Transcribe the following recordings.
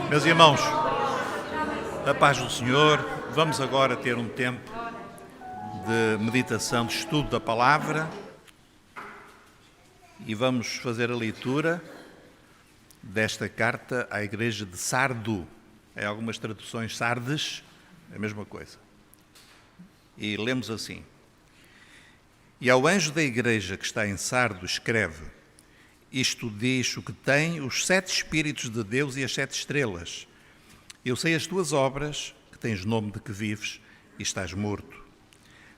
Meus irmãos, a paz do Senhor, vamos agora ter um tempo de meditação, de estudo da palavra e vamos fazer a leitura desta carta à igreja de Sardo. Em algumas traduções, Sardes, é a mesma coisa. E lemos assim: E ao anjo da igreja que está em Sardo escreve: Isto diz o que tem os 7 Espíritos de Deus e as 7 estrelas. Eu sei as tuas obras, que tens nome de que vives e estás morto.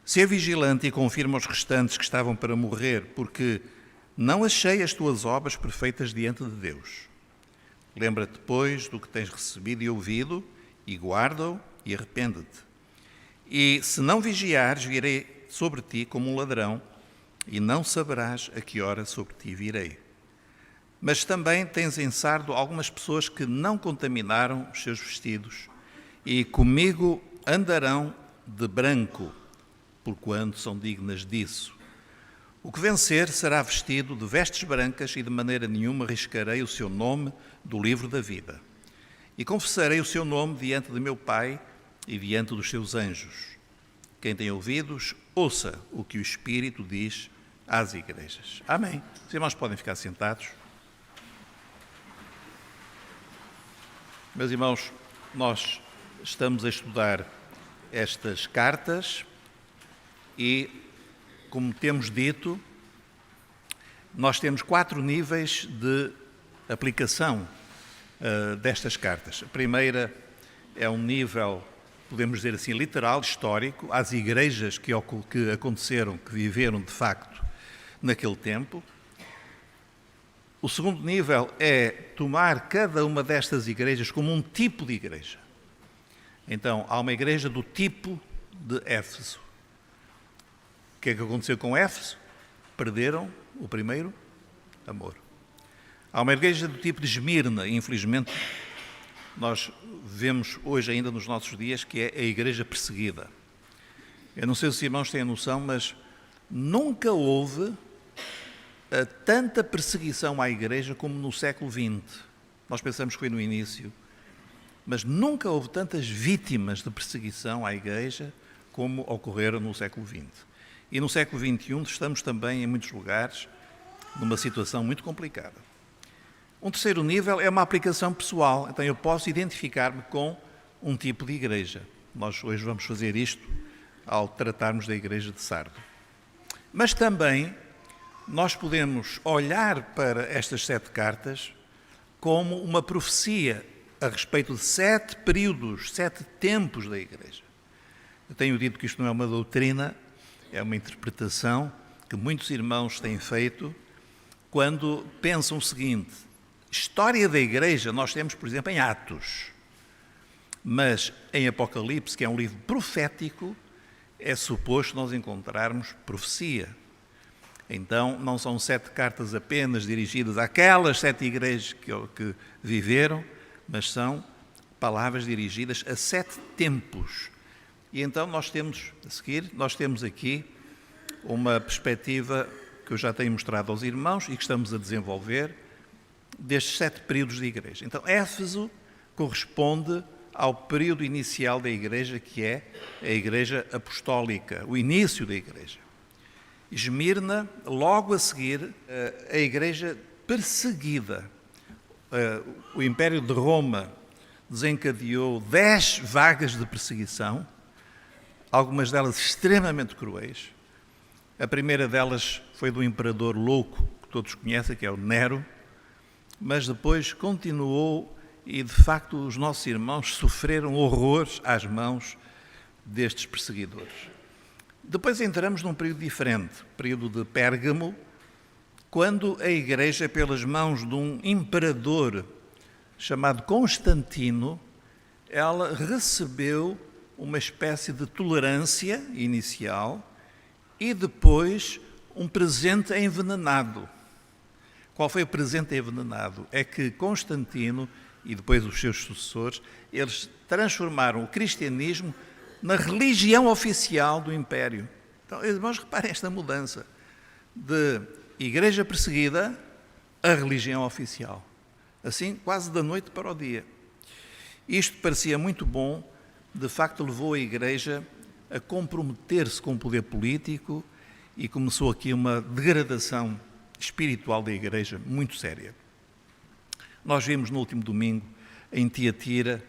Sê vigilante e confirma aos restantes que estavam para morrer, porque não achei as tuas obras perfeitas diante de Deus. Lembra-te, pois, do que tens recebido e ouvido, e guarda-o e arrepende-te. E se não vigiares, virei sobre ti como um ladrão, e não saberás a que hora sobre ti virei. Mas também tens em Sardo algumas pessoas que não contaminaram os seus vestidos, e comigo andarão de branco, porquanto são dignas disso. O que vencer será vestido de vestes brancas, e de maneira nenhuma riscarei o seu nome do livro da vida. E confessarei o seu nome diante de meu Pai e diante dos seus anjos. Quem tem ouvidos, ouça o que o Espírito diz às igrejas. Amém. Os irmãos podem ficar sentados. Meus irmãos, nós estamos a estudar estas cartas e, como temos dito, nós temos 4 níveis de aplicação destas cartas. A primeira é um nível, podemos dizer assim, literal, histórico, às igrejas que aconteceram, que viveram de facto naquele tempo. O segundo nível é tomar cada uma destas igrejas como um tipo de igreja. Então, há uma igreja do tipo de Éfeso. O que é que aconteceu com Éfeso? Perderam o primeiro amor. Há uma igreja do tipo de Esmirna, e infelizmente nós vemos hoje ainda nos nossos dias que é a igreja perseguida. Eu não sei se os irmãos têm a noção, mas nunca houve tanta perseguição à igreja como no século XX. Nós pensamos que foi no início, mas nunca houve tantas vítimas de perseguição à igreja como ocorreram no século XX. E no século XXI estamos também, em muitos lugares, numa situação muito complicada. Um terceiro nível é uma aplicação pessoal. Então eu posso identificar-me com um tipo de igreja. Nós hoje vamos fazer isto ao tratarmos da igreja de Sardo. Mas também nós podemos olhar para estas 7 cartas como uma profecia a respeito de 7 períodos, 7 tempos da igreja. Eu tenho dito que isto não é uma doutrina, é uma interpretação que muitos irmãos têm feito quando pensam o seguinte: história da igreja nós temos, por exemplo, em Atos, mas em Apocalipse, que é um livro profético, é suposto nós encontrarmos profecia. Então, não são 7 cartas apenas dirigidas àquelas 7 igrejas que viveram, mas são palavras dirigidas a 7 tempos. E então nós temos, a seguir, nós temos aqui uma perspectiva que eu já tenho mostrado aos irmãos e que estamos a desenvolver destes 7 períodos de igreja. Então, Éfeso corresponde ao período inicial da igreja, que é a igreja apostólica, o início da igreja. Esmirna, logo a seguir, a igreja perseguida. O Império de Roma desencadeou 10 vagas de perseguição, algumas delas extremamente cruéis. A primeira delas foi do imperador louco, que todos conhecem, que é o Nero, mas depois continuou e, de facto, os nossos irmãos sofreram horrores às mãos destes perseguidores. Depois entramos num período diferente, período de Pérgamo, quando a igreja, pelas mãos de um imperador chamado Constantino, ela recebeu uma espécie de tolerância inicial e depois um presente envenenado. Qual foi o presente envenenado? É que Constantino e depois os seus sucessores, eles transformaram o cristianismo na religião oficial do Império. Então, irmãos, reparem esta mudança de igreja perseguida a religião oficial. Assim, quase da noite para o dia. Isto parecia muito bom, de facto levou a Igreja a comprometer-se com o poder político e começou aqui uma degradação espiritual da Igreja muito séria. Nós vimos no último domingo, em Tiatira,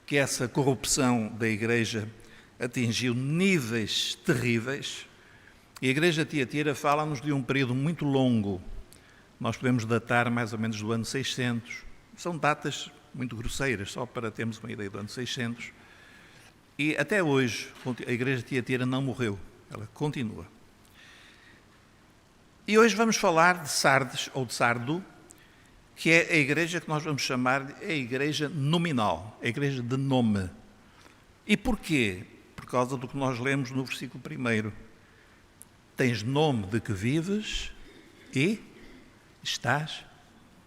que essa corrupção da Igreja atingiu níveis terríveis. E a Igreja de Tiatira fala-nos de um período muito longo. Nós podemos datar mais ou menos do ano 600. São datas muito grosseiras, só para termos uma ideia do ano 600. E até hoje a Igreja de Tiatira não morreu, ela continua. E hoje vamos falar de Sardes, ou de Sardo, que é a igreja que nós vamos chamar de a igreja nominal, a igreja de nome. E porquê? Por causa do que nós lemos no versículo 1. Tens nome de que vives e estás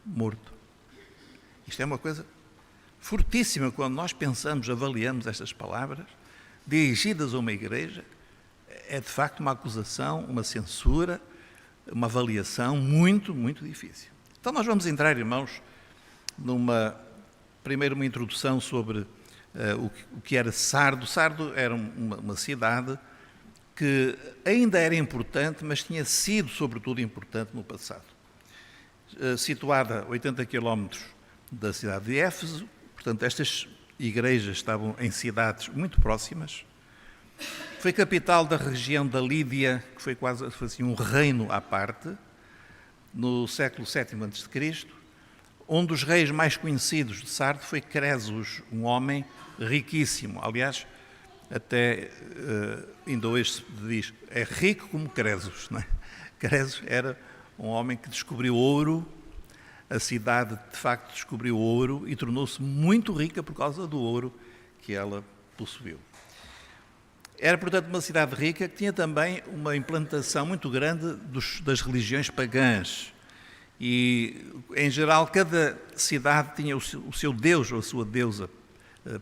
morto. Isto é uma coisa fortíssima quando nós pensamos, avaliamos estas palavras, dirigidas a uma igreja. É de facto uma acusação, uma censura, uma avaliação muito, muito difícil. Então nós vamos entrar, irmãos, primeiro uma introdução sobre o que era Sardo. Sardo era uma cidade que ainda era importante, mas tinha sido, sobretudo, importante no passado. Situada a 80 quilómetros da cidade de Éfeso, portanto, estas igrejas estavam em cidades muito próximas. Foi capital da região da Lídia, que foi quase assim, um reino à parte, no século VII a.C. Um dos reis mais conhecidos de Sardo foi Cresos, um homem riquíssimo. Aliás, até ainda hoje se diz, é rico como Cresos, não é? Cresos era um homem que descobriu ouro, a cidade de facto descobriu ouro e tornou-se muito rica por causa do ouro que ela possuiu. Era, portanto, uma cidade rica que tinha também uma implantação muito grande das religiões pagãs. E, em geral, cada cidade tinha o seu deus ou a sua deusa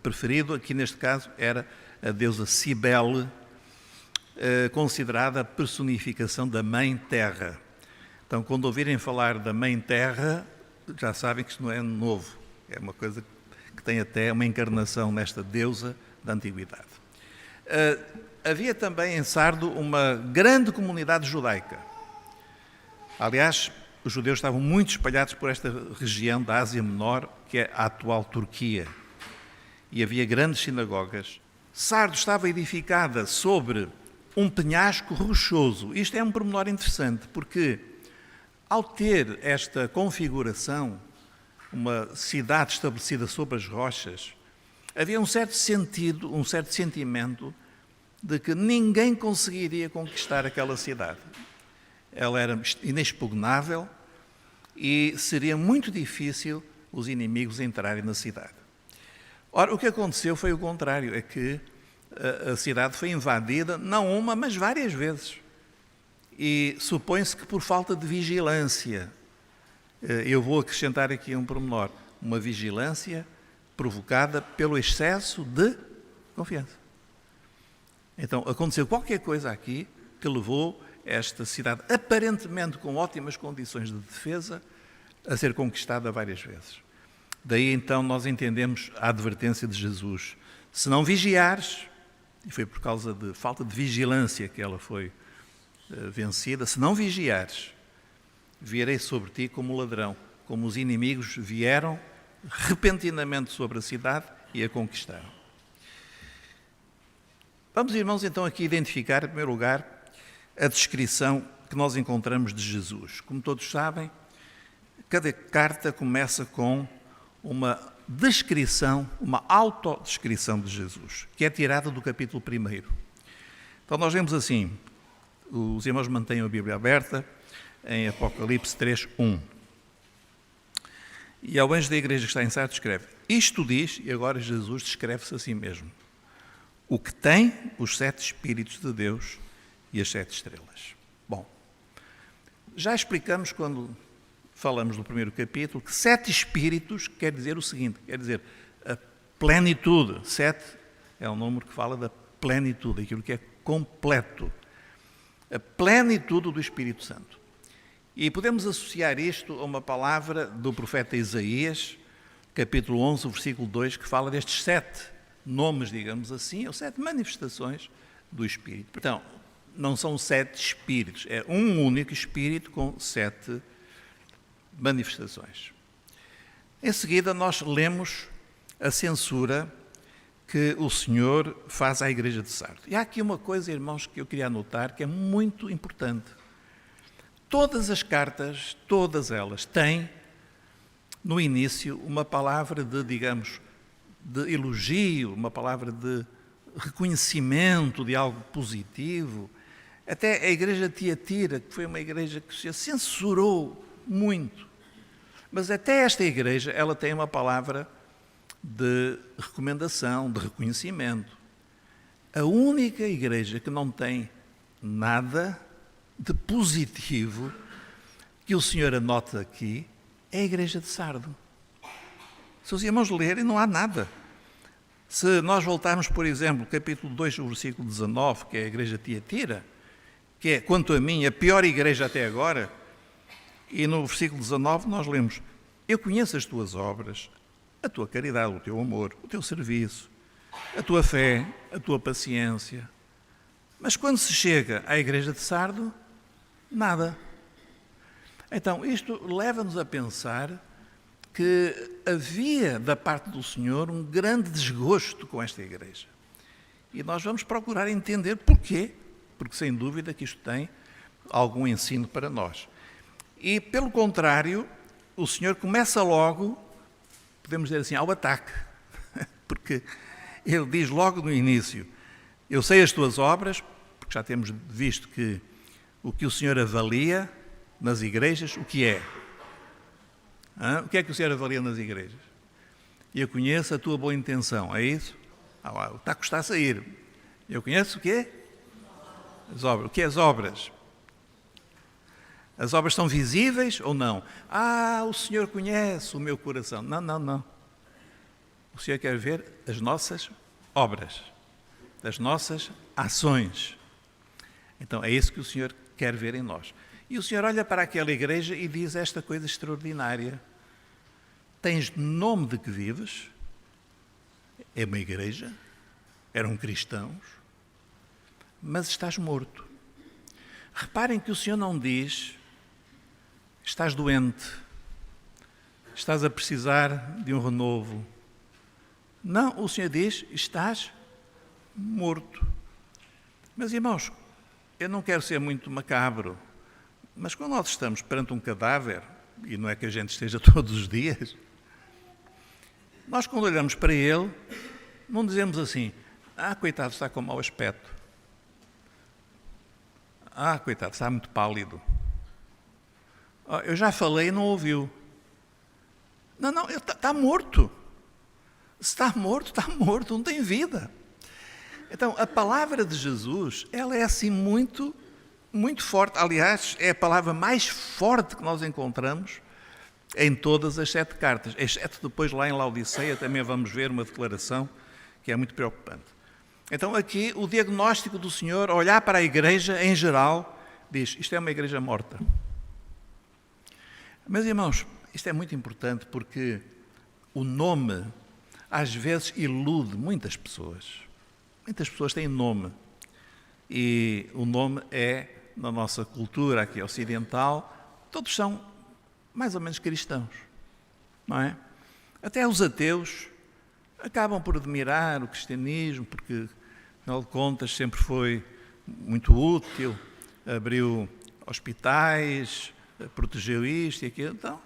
preferido. Aqui, neste caso, era a deusa Cibele, considerada a personificação da Mãe Terra. Então, quando ouvirem falar da Mãe Terra, já sabem que isto não é novo. É uma coisa que tem até uma encarnação nesta deusa da antiguidade. Havia também em Sardo uma grande comunidade judaica. Aliás, os judeus estavam muito espalhados por esta região da Ásia Menor, que é a atual Turquia. E havia grandes sinagogas. Sardo estava edificada sobre um penhasco rochoso. Isto é um pormenor interessante, porque ao ter esta configuração, uma cidade estabelecida sobre as rochas, havia um certo sentido, um certo sentimento de que ninguém conseguiria conquistar aquela cidade. Ela era inexpugnável e seria muito difícil os inimigos entrarem na cidade. Ora, o que aconteceu foi o contrário, é que a cidade foi invadida, não uma, mas várias vezes. E supõe-se que por falta de vigilância. Eu vou acrescentar aqui um pormenor, uma vigilância provocada pelo excesso de confiança. Então, aconteceu qualquer coisa aqui que levou esta cidade, aparentemente com ótimas condições de defesa, a ser conquistada várias vezes. Daí, então, nós entendemos a advertência de Jesus. Se não vigiares, e foi por causa de falta de vigilância que ela foi vencida, se não vigiares, virei sobre ti como ladrão, como os inimigos vieram repentinamente sobre a cidade e a conquistaram. Vamos, irmãos, então aqui identificar, em primeiro lugar, a descrição que nós encontramos de Jesus. Como todos sabem, cada carta começa com uma descrição, uma autodescrição de Jesus, que é tirada do capítulo 1. Então nós vemos assim, os irmãos mantêm a Bíblia aberta, em Apocalipse 3:1. E ao anjo da igreja que está em Sardes escreve, isto diz, e agora Jesus descreve-se a si mesmo, o que tem os 7 Espíritos de Deus e as 7 estrelas. Bom, já explicamos quando falamos do primeiro capítulo que 7 Espíritos quer dizer o seguinte, quer dizer a plenitude. 7 é um número que fala da plenitude, aquilo que é completo. A plenitude do Espírito Santo. E podemos associar isto a uma palavra do profeta Isaías, capítulo 11, o versículo 2, que fala destes 7 nomes, digamos assim, ou 7 manifestações do Espírito. Então, não são 7 Espíritos, é um único Espírito com 7 manifestações. Em seguida, nós lemos a censura que o Senhor faz à Igreja de Sardo. E há aqui uma coisa, irmãos, que eu queria anotar, que é muito importante. Todas as cartas, todas elas, têm no início uma palavra de, digamos, de elogio, uma palavra de reconhecimento de algo positivo. Até a igreja de Tiatira, que foi uma igreja que se censurou muito, mas até esta igreja, ela tem uma palavra de recomendação, de reconhecimento. A única igreja que não tem nada de positivo que o Senhor anota aqui é a igreja de Sardo. Se os irmãos lerem, não há nada. Se nós voltarmos, por exemplo, capítulo 2, o versículo 19, que é a igreja de Tiatira, que é, quanto a mim, a pior igreja até agora, e no versículo 19 nós lemos: eu conheço as tuas obras, a tua caridade, o teu amor, o teu serviço, a tua fé, a tua paciência. Mas quando se chega à igreja de Sardo, nada. Então, isto leva-nos a pensar que havia da parte do Senhor um grande desgosto com esta igreja. E nós vamos procurar entender porquê, porque sem dúvida que isto tem algum ensino para nós. E, pelo contrário, o Senhor começa logo, podemos dizer assim, ao ataque, porque ele diz logo no início: eu sei as tuas obras, porque já temos visto que o que o Senhor avalia nas igrejas, o que é? O que é que o Senhor avalia nas igrejas? Eu conheço a tua boa intenção, é isso? Está a custar a sair. Eu conheço o quê? As obras. O que é as obras? As obras são visíveis ou não? O Senhor conhece o meu coração. Não. O Senhor quer ver as nossas obras, as nossas ações. Então é isso que o Senhor quer ver em nós. E o Senhor olha para aquela igreja e diz esta coisa extraordinária: tens nome de que vives, é uma igreja, eram cristãos, mas estás morto. Reparem que o Senhor não diz: estás doente, estás a precisar de um renovo. Não, o Senhor diz: estás morto. Mas, irmãos, eu não quero ser muito macabro, mas quando nós estamos perante um cadáver, e não é que a gente esteja todos os dias, nós quando olhamos para ele, não dizemos assim: coitado, está com mau aspecto. Coitado, está muito pálido. Eu já falei e não ouviu. Não, ele está morto. Se está morto, não tem vida. Então, a palavra de Jesus, ela é assim muito, muito forte. Aliás, é a palavra mais forte que nós encontramos em todas as 7 cartas. Exceto depois lá em Laodiceia, também vamos ver uma declaração que é muito preocupante. Então, aqui, o diagnóstico do Senhor, olhar para a igreja em geral, diz: isto é uma igreja morta. Meus irmãos, isto é muito importante porque o nome, às vezes, ilude muitas pessoas. Muitas pessoas têm nome. E o nome é, na nossa cultura aqui ocidental, todos são mais ou menos cristãos, não é? Até os ateus acabam por admirar o cristianismo, porque, afinal de contas, sempre foi muito útil, abriu hospitais, protegeu isto e aquilo. Então,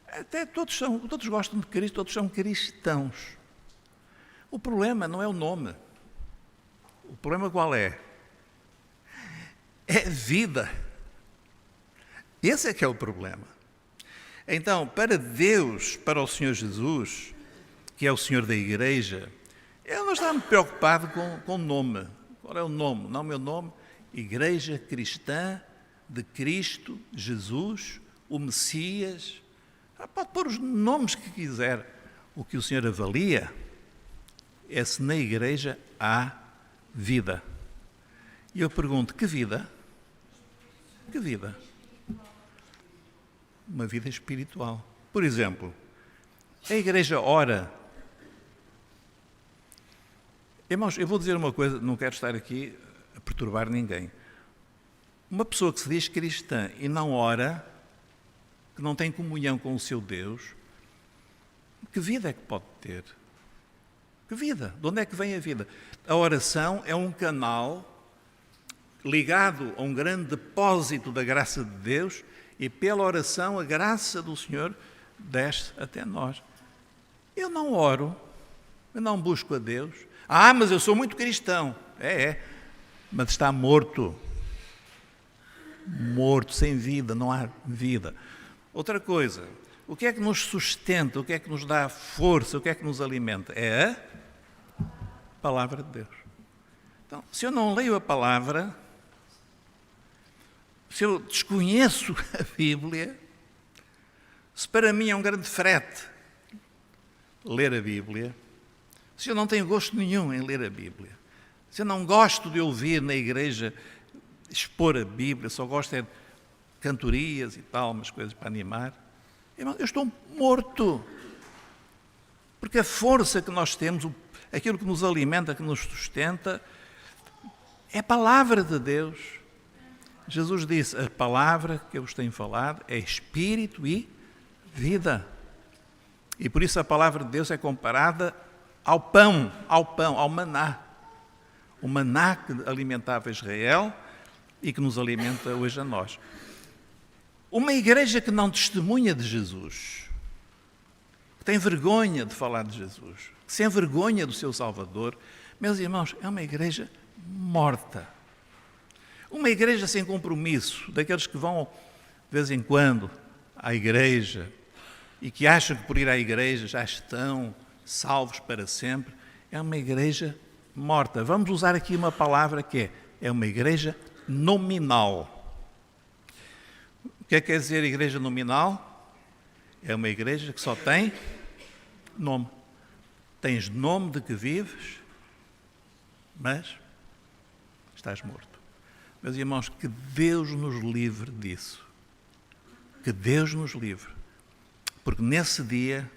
até todos gostam de Cristo, todos são cristãos. O problema não é o nome. O problema qual é? É vida. Esse é que é o problema. Então, para Deus, para o Senhor Jesus, que é o Senhor da igreja, ele não está muito preocupado com o nome. Qual é o nome? Não, meu nome, Igreja Cristã de Cristo Jesus, o Messias. Pode pôr os nomes que quiser. O que o Senhor avalia é se na igreja há vida. E eu pergunto: que vida? Que vida? Uma vida espiritual. Por exemplo, A igreja ora. Irmãos, eu vou dizer uma coisa, não quero estar aqui a perturbar ninguém. Uma pessoa que se diz cristã e não ora, que não tem comunhão com o seu Deus, que vida é que pode ter? Que vida? De onde é que vem a vida? A oração é um canal ligado a um grande depósito da graça de Deus e pela oração a graça do Senhor desce até nós. Eu não oro, eu não busco a Deus. Mas eu sou muito cristão. Mas está morto. Morto, sem vida, não há vida. Outra coisa, o que é que nos sustenta, o que é que nos dá força, o que é que nos alimenta? É a palavra de Deus. Então, se eu não leio a palavra, se eu desconheço a Bíblia, se para mim é um grande frete ler a Bíblia, se eu não tenho gosto nenhum em ler a Bíblia, se eu não gosto de ouvir na igreja expor a Bíblia, só gosto de cantorias e tal, umas coisas para animar, irmão, eu estou morto. Porque a força que nós temos, aquilo que nos alimenta, que nos sustenta, é a palavra de Deus. Jesus disse, a palavra que eu vos tenho falado é espírito e vida. E por isso a palavra de Deus é comparada ao pão, ao maná. O maná que alimentava Israel e que nos alimenta hoje a nós. Uma igreja que não testemunha de Jesus, que tem vergonha de falar de Jesus, que se envergonha do seu Salvador, meus irmãos, é uma igreja morta. Uma igreja sem compromisso, daqueles que vão de vez em quando à igreja e que acham que por ir à igreja já estão salvos para sempre, é uma igreja morta. Vamos usar aqui uma palavra que é uma igreja nominal. O que é que quer dizer igreja nominal? É uma igreja que só tem nome. Tens nome de que vives, mas estás morto. Meus irmãos, que Deus nos livre disso. Que Deus nos livre. Porque nesse dia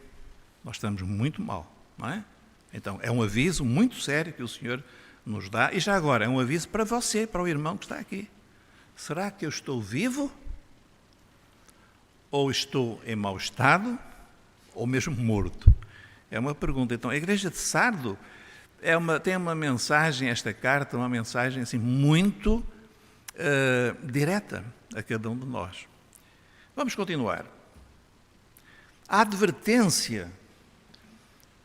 nós estamos muito mal, não é? Então, é um aviso muito sério que o Senhor nos dá. E já agora, é um aviso para você, para o irmão que está aqui. Será que eu estou vivo? Ou estou em mau estado? Ou mesmo morto? É uma pergunta. Então, a igreja de Sardo tem uma mensagem, esta carta, uma mensagem assim, muito direta a cada um de nós. Vamos continuar. A advertência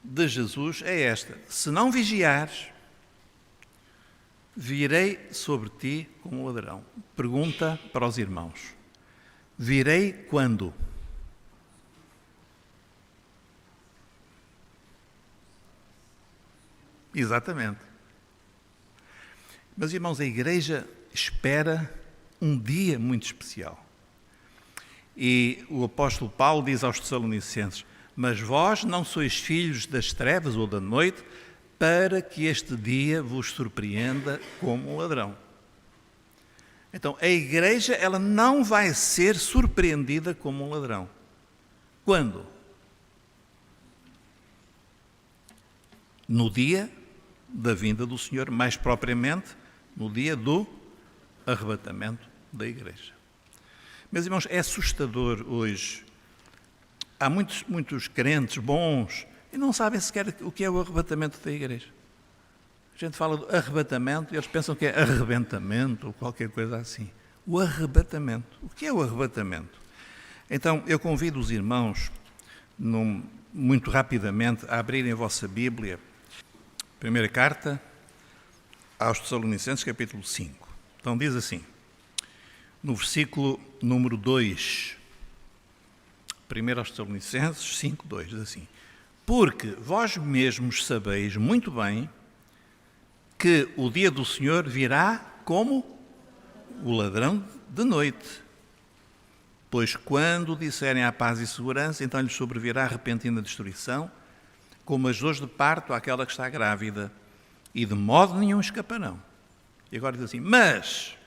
de Jesus é esta: se não vigiares, virei sobre ti como um ladrão. Pergunta para os irmãos: virei quando? Exatamente. Meus irmãos, a igreja espera um dia muito especial. E o apóstolo Paulo diz aos Tessalonicenses: mas vós não sois filhos das trevas ou da noite, para que este dia vos surpreenda como um ladrão. Então, a igreja, ela não vai ser surpreendida como um ladrão. Quando? No dia da vinda do Senhor, mais propriamente no dia do arrebatamento da igreja. Meus irmãos, é assustador hoje. Há muitos crentes bons e não sabem sequer o que é o arrebatamento da igreja. A gente fala do arrebatamento e eles pensam que é arrebentamento ou qualquer coisa assim. O arrebatamento. O que é o arrebatamento? Então, eu convido os irmãos, muito rapidamente, a abrirem a vossa Bíblia. Primeira carta aos Tessalonicenses, capítulo 5. Então, diz assim, no versículo número 2, 1 aos Tessalonicenses 5, 2, diz assim: porque vós mesmos sabeis muito bem que o dia do Senhor virá como o ladrão de noite. Pois quando disserem a paz e segurança, então lhes sobrevirá a repentina destruição, como as dores de parto àquela que está grávida, e de modo nenhum escaparão. E agora diz assim, mas,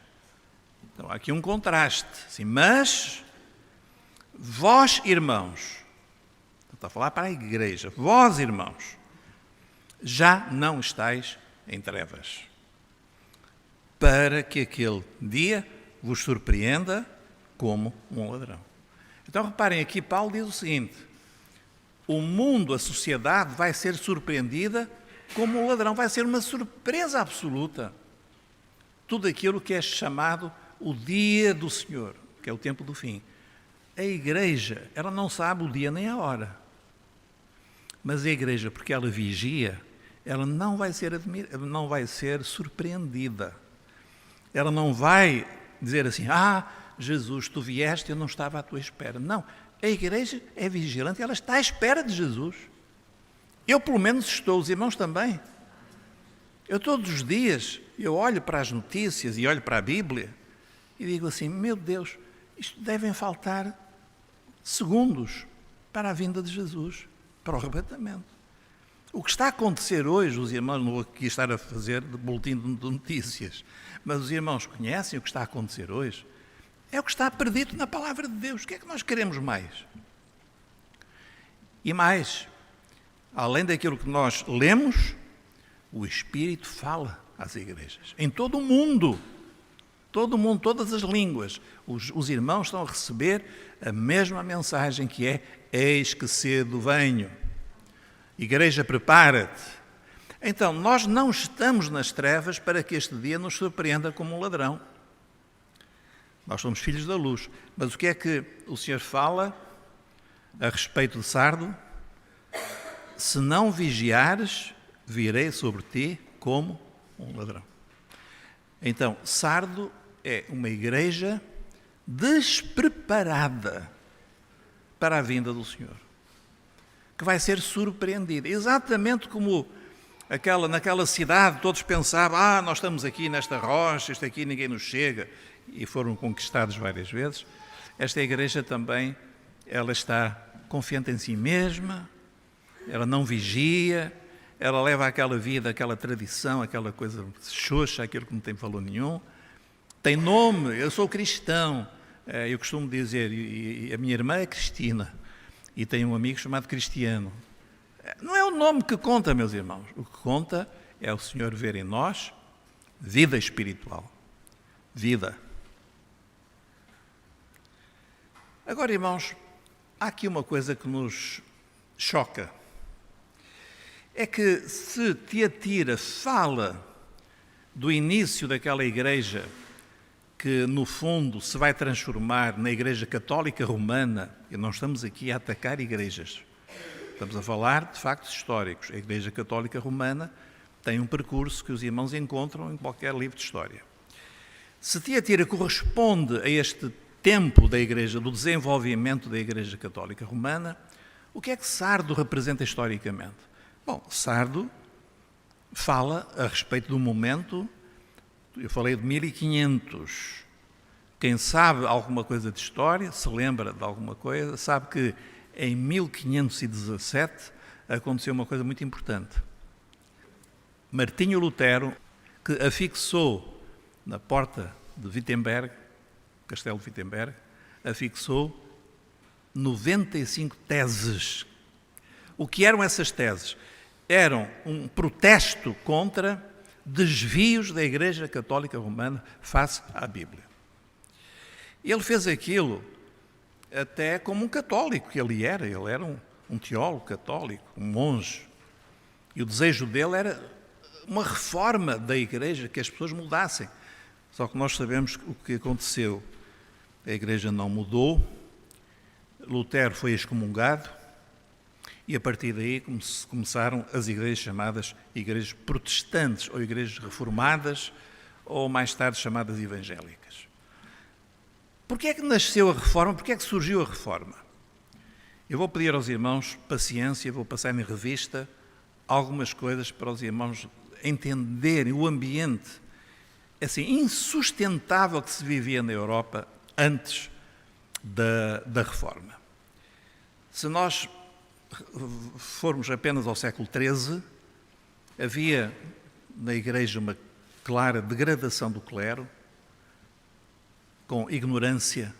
então há aqui um contraste, assim, mas vós, irmãos, Está a falar para a igreja. Vós, irmãos, já não estáis em trevas, para que aquele dia vos surpreenda como um ladrão. Então reparem, aqui Paulo diz o seguinte: o mundo, a sociedade vai ser surpreendida como um ladrão, vai ser uma surpresa absoluta. Tudo aquilo que é chamado o dia do Senhor, que é o tempo do fim. A igreja, ela não sabe o dia nem a hora. Mas a igreja, porque ela vigia, ela não vai ser surpreendida. Ela não vai dizer assim: Jesus, tu vieste e eu não estava à tua espera. Não, a igreja é vigilante, ela está à espera de Jesus. Eu pelo menos estou, os irmãos também. Eu todos os dias, eu olho para as notícias e olho para a Bíblia e digo assim: meu Deus, isto devem faltar segundos para a vinda de Jesus, para o arrebatamento. O que está a acontecer hoje, os irmãos, não vou aqui estar a fazer de boletim de notícias, mas os irmãos conhecem o que está a acontecer hoje, é o que está perdido na palavra de Deus. O que é que nós queremos mais? E mais, além daquilo que nós lemos, o Espírito fala às igrejas, em todo o mundo, todas as línguas. Os irmãos estão a receber a mesma mensagem que é: eis que cedo venho. Igreja, prepara-te. Então, nós não estamos nas trevas para que este dia nos surpreenda como um ladrão. Nós somos filhos da luz. Mas o que é que o Senhor fala a respeito de Sardo? Se não vigiares, virei sobre ti como um ladrão. Então, Sardo é uma igreja despreparada para a vinda do Senhor, que vai ser surpreendida. Exatamente como naquela cidade, todos pensavam: nós estamos aqui nesta rocha, isto aqui ninguém nos chega, e foram conquistados várias vezes. Esta igreja também, ela está confiante em si mesma, ela não vigia, ela leva aquela vida, aquela tradição, aquela coisa xoxa, aquilo que não tem valor nenhum. Tem nome: eu sou cristão. Eu costumo dizer, e a minha irmã é Cristina, e tem um amigo chamado Cristiano. Não é o nome que conta, meus irmãos. O que conta é o Senhor ver em nós vida espiritual. Vida. Agora, irmãos, há aqui uma coisa que nos choca. É que se Tiatira fala do início daquela igreja que, no fundo, se vai transformar na Igreja Católica Romana, e não estamos aqui a atacar igrejas, estamos a falar de factos históricos. A Igreja Católica Romana tem um percurso que os irmãos encontram em qualquer livro de história. Se Tiatira corresponde a este tempo da Igreja, do desenvolvimento da Igreja Católica Romana, o que é que Sardo representa historicamente? Bom, Sardo fala a respeito do momento. Eu falei de 1500. Quem sabe alguma coisa de história, se lembra de alguma coisa, sabe que em 1517 aconteceu uma coisa muito importante. Martinho Lutero, que afixou na porta de Wittenberg, Castelo de Wittenberg, afixou 95 teses. O que eram essas teses? Eram um protesto contra desvios da Igreja Católica Romana face à Bíblia. Ele fez aquilo até como um católico que ele era um teólogo católico, um monge. E o desejo dele era uma reforma da Igreja, que as pessoas mudassem. Só que nós sabemos o que aconteceu. A Igreja não mudou, Lutero foi excomungado, e a partir daí começaram as igrejas chamadas igrejas protestantes, ou igrejas reformadas, ou mais tarde chamadas evangélicas. Porquê é que nasceu a reforma? Porquê é que surgiu a reforma? Eu vou pedir aos irmãos paciência, vou passar em revista algumas coisas para os irmãos entenderem o ambiente assim, insustentável que se vivia na Europa antes da reforma. Se nós formos apenas ao século XIII, havia na Igreja uma clara degradação do clero, com ignorância.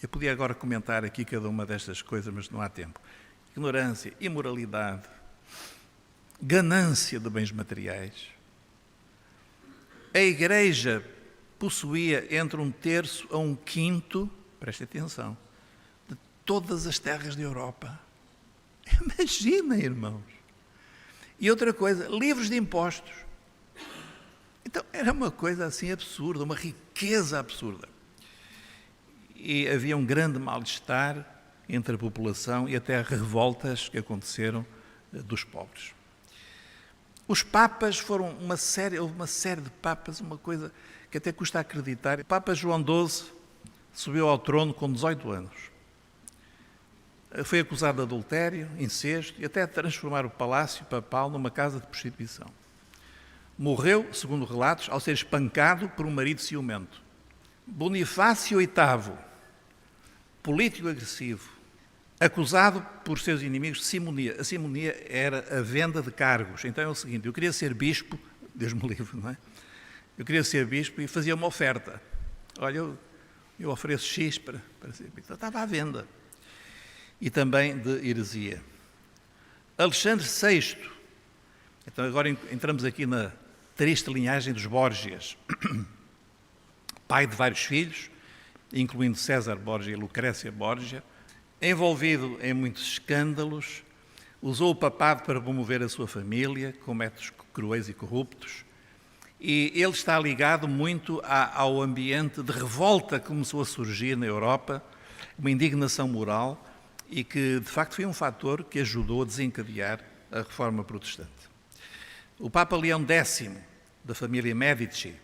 Eu podia agora comentar aqui cada uma destas coisas, mas não há tempo. ignorância, imoralidade, ganância de bens materiais. A Igreja possuía entre 1/3 a 1/5, preste atenção, de todas as terras da Europa. Imaginem, irmãos. E outra coisa, livres de impostos. Então, era uma coisa assim absurda, uma riqueza absurda. E havia um grande mal-estar entre a população e até revoltas que aconteceram dos pobres. Os papas foram houve uma série de papas, uma coisa que até custa acreditar. O Papa João XII subiu ao trono com 18 anos. Foi acusado de adultério, incesto e até de transformar o palácio papal numa casa de prostituição. Morreu, segundo relatos, ao ser espancado por um marido ciumento. Bonifácio VIII, político agressivo, acusado por seus inimigos de simonia. A simonia era a venda de cargos. Então é o seguinte, eu queria ser bispo, Deus me livre, não é? Eu queria ser bispo e fazia uma oferta. Olha, eu ofereço X para ser bispo. Então, estava à venda. E também de heresia. Alexandre VI. Então agora entramos aqui na triste linhagem dos Borgias. Pai de vários filhos, incluindo César Borgia e Lucrécia Borgia, envolvido em muitos escândalos, usou o papado para promover a sua família com métodos cruéis e corruptos, e ele está ligado muito ao ambiente de revolta que começou a surgir na Europa, uma indignação moral, e que, de facto, foi um fator que ajudou a desencadear a Reforma Protestante. O Papa Leão X, da família Medici,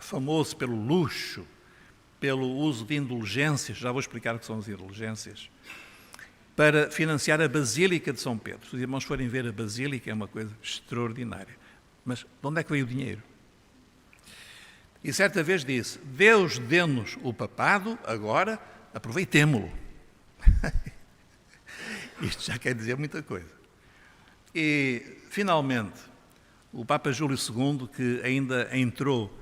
famoso pelo luxo, pelo uso de indulgências, já vou explicar o que são as indulgências, para financiar a Basílica de São Pedro. Se os irmãos forem ver a Basílica, é uma coisa extraordinária. Mas de onde é que veio o dinheiro? E certa vez disse, Deus dê-nos o papado, agora aproveitemo-lo. Isto já quer dizer muita coisa. E, finalmente, o Papa Júlio II, que ainda entrou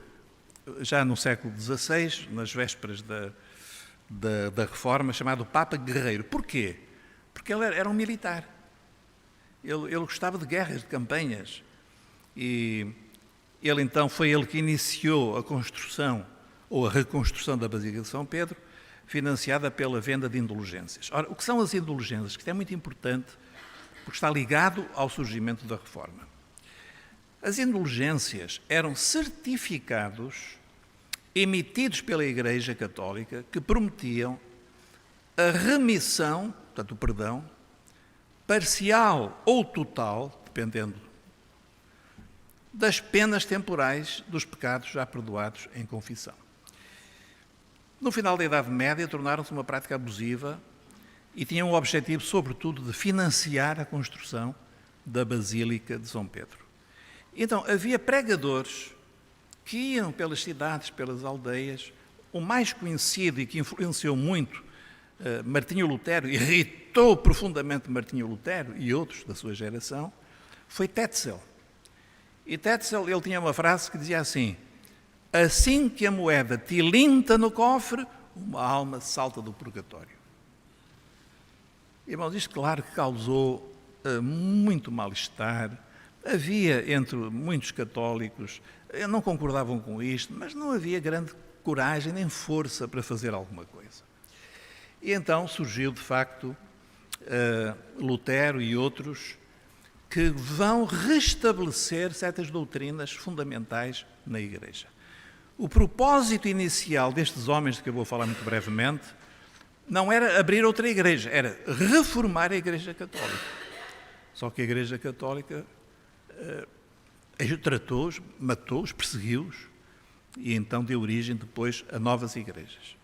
já no século XVI, nas vésperas da Reforma, chamado Papa Guerreiro. Porquê? Porque ele era um militar. Ele gostava de guerras, de campanhas. E ele, então, foi ele que iniciou a construção ou a reconstrução da Basílica de São Pedro, financiada pela venda de indulgências. Ora, o que são as indulgências? Que isto é muito importante, porque está ligado ao surgimento da Reforma. As indulgências eram certificados emitidos pela Igreja Católica que prometiam a remissão, portanto, o perdão, parcial ou total, dependendo, das penas temporais dos pecados já perdoados em confissão. No final da Idade Média, tornaram-se uma prática abusiva e tinham o objetivo, sobretudo, de financiar a construção da Basílica de São Pedro. Então, havia pregadores que iam pelas cidades, pelas aldeias. O mais conhecido e que influenciou muito Martinho Lutero, irritou profundamente Martinho Lutero e outros da sua geração, foi Tetzel. E Tetzel, ele tinha uma frase que dizia assim, assim que a moeda tilinta no cofre, uma alma salta do purgatório. Irmãos, isto claro que causou muito mal-estar. Havia entre muitos católicos, não concordavam com isto, mas não havia grande coragem nem força para fazer alguma coisa. E então surgiu, de facto, Lutero e outros que vão restabelecer certas doutrinas fundamentais na Igreja. O propósito inicial destes homens, de que eu vou falar muito brevemente, não era abrir outra igreja, era reformar a Igreja Católica. Só que a Igreja Católica tratou-os, matou-os, perseguiu-os e então deu origem depois a novas igrejas.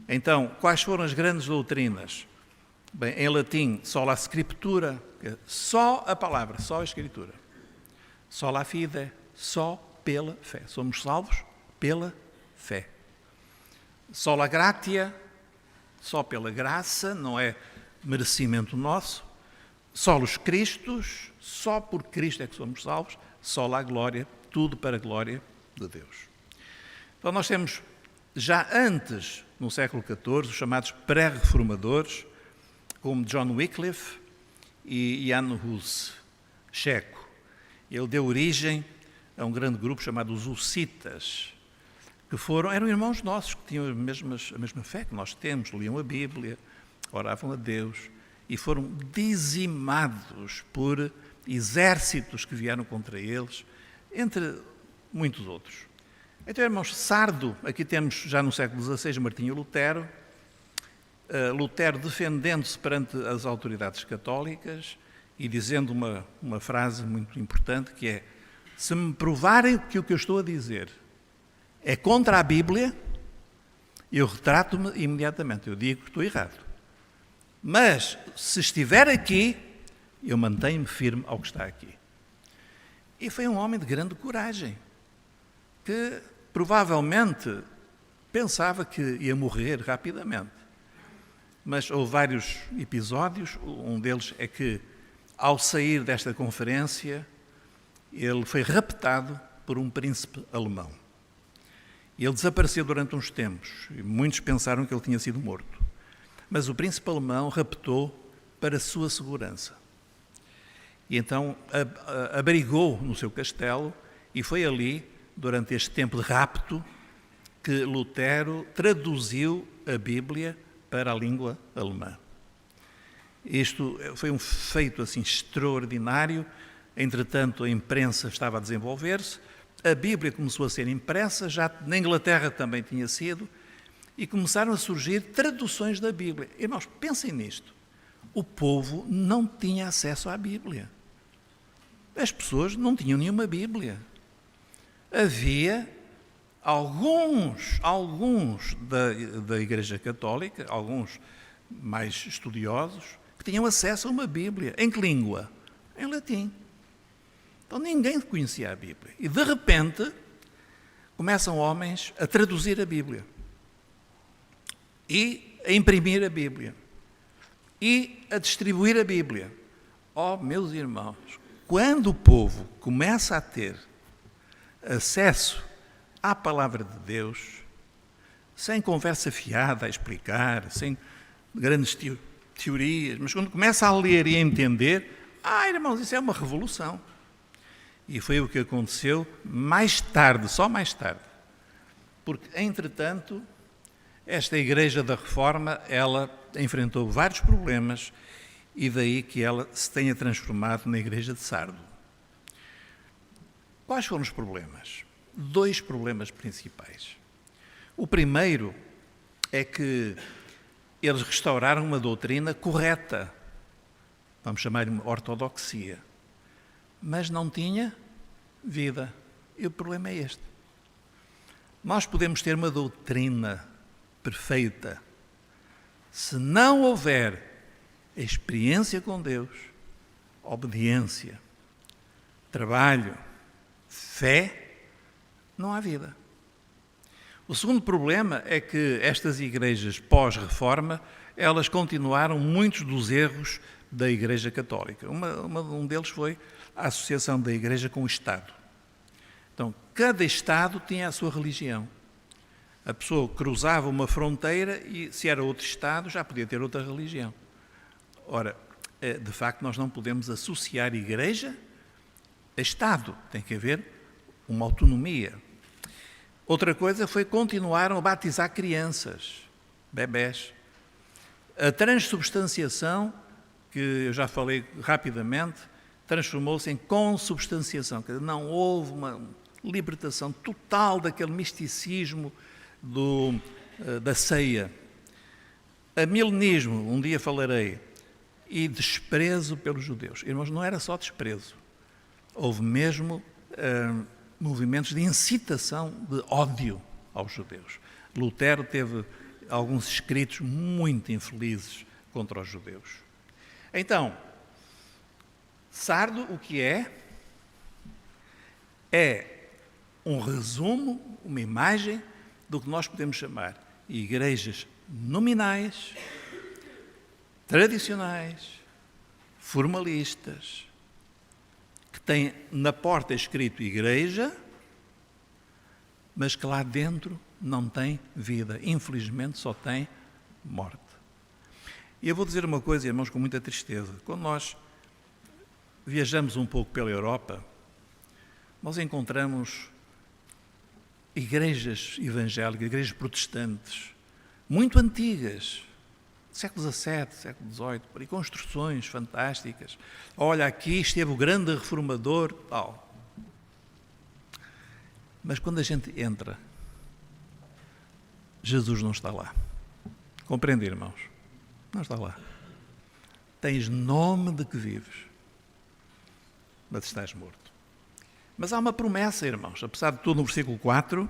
Então, quais foram as grandes doutrinas? Bem, em latim, sola scriptura, só a palavra, só a Escritura. Sola fide, só pela fé. Somos salvos pela fé. Sola gratia, só pela graça, não é merecimento nosso. Solos Christus, só por Cristo é que somos salvos. Sola glória, tudo para a glória de Deus. Então nós temos, já antes, no século XIV, os chamados pré-reformadores, como John Wycliffe e Jan Hus, checo. Ele deu origem a um grande grupo chamado os Hussitas, que eram irmãos nossos, que tinham a mesma fé que nós temos, liam a Bíblia, oravam a Deus, e foram dizimados por exércitos que vieram contra eles, entre muitos outros. Então, irmãos, Sardo, aqui temos já no século XVI Martinho Lutero, Lutero defendendo-se perante as autoridades católicas e dizendo uma frase muito importante, que é: se me provarem que o que eu estou a dizer é contra a Bíblia, eu retrato-me imediatamente, eu digo que estou errado. Mas, se estiver aqui, eu mantenho-me firme ao que está aqui. E foi um homem de grande coragem, que provavelmente pensava que ia morrer rapidamente. Mas houve vários episódios, um deles é que, ao sair desta conferência, ele foi raptado por um príncipe alemão. E ele desapareceu durante uns tempos, e muitos pensaram que ele tinha sido morto. Mas o príncipe alemão raptou para a sua segurança. E então abrigou no seu castelo, e foi ali, durante este tempo de rapto, que Lutero traduziu a Bíblia para a língua alemã. Isto foi um feito assim extraordinário. Entretanto, a imprensa estava a desenvolver-se, a Bíblia começou a ser impressa, já na Inglaterra também tinha sido, e começaram a surgir traduções da Bíblia. Irmãos, pensem nisto. O povo não tinha acesso à Bíblia. As pessoas não tinham nenhuma Bíblia. Havia alguns da Igreja Católica, alguns mais estudiosos, que tinham acesso a uma Bíblia. Em que língua? Em latim. Então ninguém conhecia a Bíblia. E de repente começam homens a traduzir a Bíblia e a imprimir a Bíblia e a distribuir a Bíblia. Oh, meus irmãos, quando o povo começa a ter acesso à palavra de Deus, sem conversa fiada a explicar, sem grandes teorias, mas quando começa a ler e a entender, irmãos, isso é uma revolução. E foi o que aconteceu mais tarde, só mais tarde. Porque, entretanto, esta Igreja da Reforma, ela enfrentou vários problemas e daí que ela se tenha transformado na Igreja de Sardo. Quais foram os problemas? 2 problemas principais. O primeiro é que eles restauraram uma doutrina correta, vamos chamar-lhe uma ortodoxia, mas não tinha vida. E o problema é este. Nós podemos ter uma doutrina perfeita, se não houver experiência com Deus, obediência, trabalho, fé, não há vida. O segundo problema é que estas igrejas pós-reforma, elas continuaram muitos dos erros da Igreja Católica. Um deles foi a associação da Igreja com o Estado. Então, cada Estado tinha a sua religião. A pessoa cruzava uma fronteira e, se era outro Estado, já podia ter outra religião. Ora, de facto, nós não podemos associar Igreja a Estado. Tem que haver uma autonomia. Outra coisa foi continuaram a batizar crianças, bebés. A transubstanciação, que eu já falei rapidamente, transformou-se em consubstanciação. Quer dizer, não houve uma libertação total daquele misticismo da ceia. Milenismo, um dia falarei, e desprezo pelos judeus. Irmãos, não era só desprezo. Houve mesmo movimentos de incitação de ódio aos judeus. Lutero teve alguns escritos muito infelizes contra os judeus. Então, Sardo, o que é? É um resumo, uma imagem do que nós podemos chamar igrejas nominais, tradicionais, formalistas, que têm na porta escrito igreja, mas que lá dentro não tem vida. Infelizmente só tem morte. E eu vou dizer uma coisa, irmãos, com muita tristeza. Quando nós viajamos um pouco pela Europa, nós encontramos igrejas evangélicas, igrejas protestantes, muito antigas, século XVII, século XVIII, por aí, construções fantásticas. Olha, aqui esteve o grande reformador, tal. Mas quando a gente entra, Jesus não está lá. Compreende, irmãos? Não está lá. Tens nome de que vives, mas estás morto. Mas há uma promessa, irmãos, apesar de tudo, no versículo 4,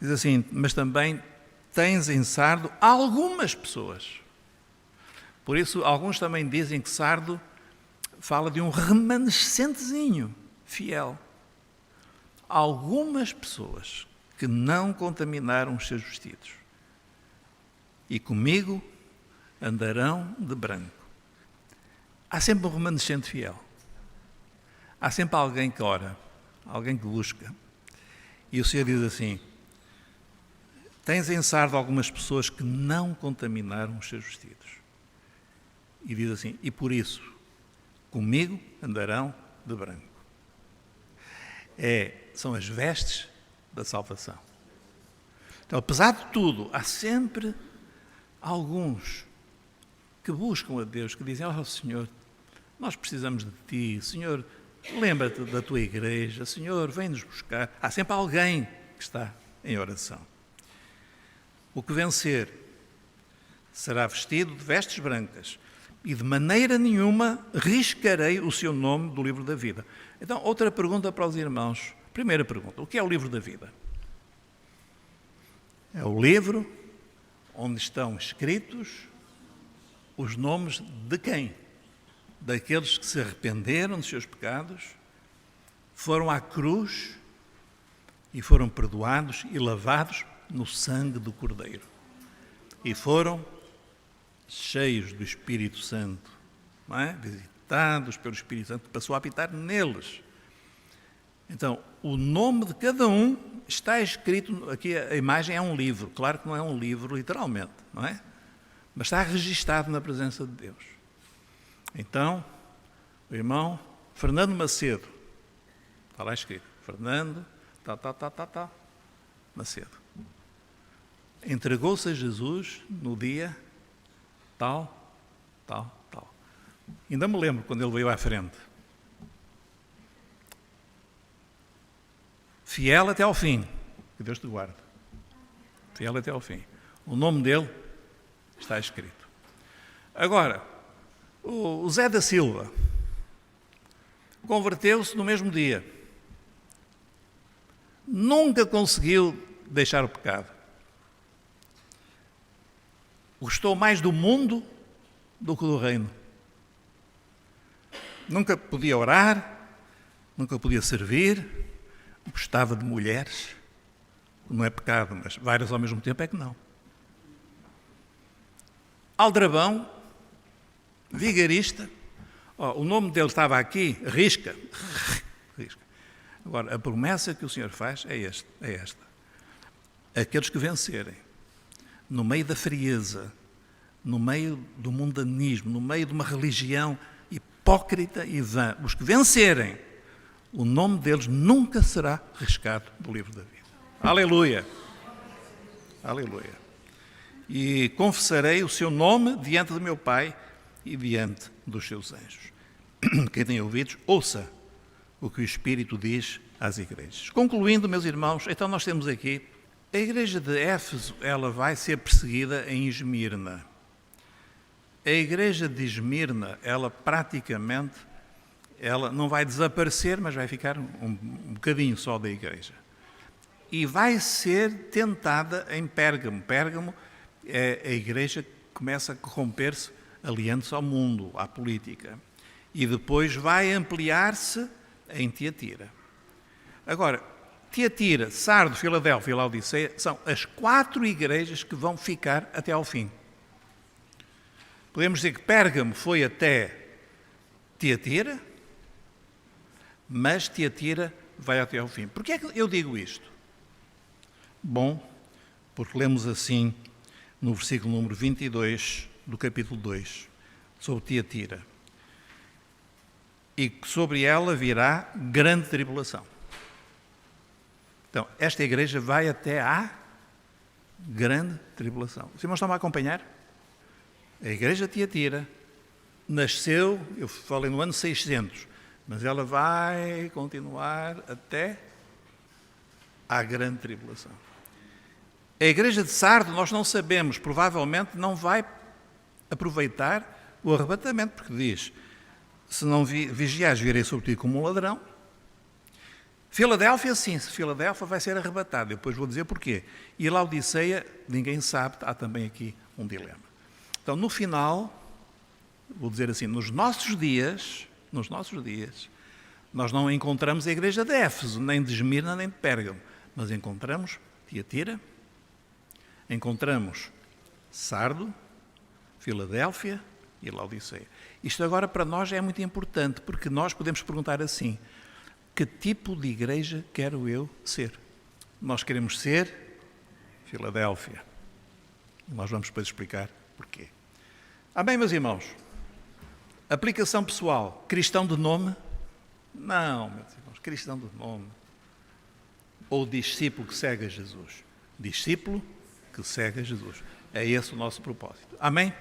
diz assim, mas também tens em Sardo algumas pessoas. Por isso, alguns também dizem que Sardo fala de um remanescentezinho fiel. Algumas pessoas que não contaminaram os seus vestidos. E comigo andarão de branco. Há sempre um remanescente fiel. Há sempre alguém que ora, alguém que busca. E o Senhor diz assim, tens em Sardo algumas pessoas que não contaminaram os seus vestidos. E diz assim, e por isso, comigo andarão de branco. São as vestes da salvação. Então, apesar de tudo, há sempre alguns que buscam a Deus, que dizem, oh Senhor, nós precisamos de Ti, Senhor, lembra-te da Tua igreja, Senhor, vem-nos buscar. Há sempre alguém que está em oração. O que vencer será vestido de vestes brancas e de maneira nenhuma riscarei o seu nome do livro da vida. Então, outra pergunta para os irmãos. Primeira pergunta, o que é o livro da vida? É o livro onde estão escritos os nomes de quem? Daqueles que se arrependeram dos seus pecados, foram à cruz e foram perdoados e lavados no sangue do Cordeiro. E foram cheios do Espírito Santo, não é? Visitados pelo Espírito Santo, que passou a habitar neles. Então, o nome de cada um está escrito, aqui a imagem é um livro, claro que não é um livro literalmente, não é? Mas está registado na presença de Deus. Então, o irmão Fernando Macedo, está lá escrito, Fernando, Macedo, entregou-se a Jesus no dia tal. Ainda me lembro quando ele veio à frente. Fiel até ao fim, que Deus te guarde. Fiel até ao fim. O nome dele está escrito. Agora, o Zé da Silva converteu-se no mesmo dia. Nunca conseguiu deixar o pecado. Gostou mais do mundo do que do reino. Nunca podia orar, nunca podia servir, gostava de mulheres. Não é pecado, mas várias ao mesmo tempo é que não. Aldrabão, vigarista, o nome dele estava aqui, risca. Agora, a promessa que o Senhor faz é esta. Aqueles que vencerem, no meio da frieza, no meio do mundanismo, no meio de uma religião hipócrita e vã, os que vencerem, o nome deles nunca será riscado do livro da vida. Aleluia! Aleluia! E confessarei o seu nome diante do meu Pai e diante dos seus anjos. Quem tem ouvidos, ouça o que o Espírito diz às igrejas. Concluindo, meus irmãos, então nós temos aqui, a igreja de Éfeso, ela vai ser perseguida em Esmirna. A igreja de Esmirna, ela praticamente, ela não vai desaparecer, mas vai ficar um bocadinho só da igreja. E vai ser tentada em Pérgamo. Pérgamo é a igreja que começa a corromper-se, aliando-se ao mundo, à política. E depois vai ampliar-se em Tiatira. Agora, Tiatira, Sardo, Filadélfia e Laodiceia são as 4 igrejas que vão ficar até ao fim. Podemos dizer que Pérgamo foi até Tiatira, mas Tiatira vai até ao fim. Por que é que eu digo isto? Bom, porque lemos assim no versículo número 22 do capítulo 2, sobre Tiatira. E que sobre ela virá grande tribulação. Então, esta igreja vai até à grande tribulação. Os irmãos estão a acompanhar? A igreja de Tiatira nasceu, eu falei no ano 600, mas ela vai continuar até à grande tribulação. A igreja de Sardo, nós não sabemos, provavelmente não vai aproveitar o arrebatamento, porque diz, se não vigiares, virei sobre ti como um ladrão. Filadélfia, sim, Filadélfia vai ser arrebatada, depois vou dizer porquê. E Laodiceia, ninguém sabe, há também aqui um dilema. Então, no final, vou dizer assim, nos nossos dias, nós não encontramos a igreja de Éfeso, nem de Esmirna, nem de Pérgamo, mas encontramos Tiatira, encontramos Sardo, Filadélfia e Laodiceia. Isto agora para nós é muito importante, porque nós podemos perguntar assim, que tipo de igreja quero eu ser? Nós queremos ser Filadélfia. Nós vamos depois explicar porquê. Amém, meus irmãos? Aplicação pessoal, cristão de nome? Não, meus irmãos, cristão de nome. Ou discípulo que segue a Jesus? Discípulo que segue a Jesus. É esse o nosso propósito. Amém?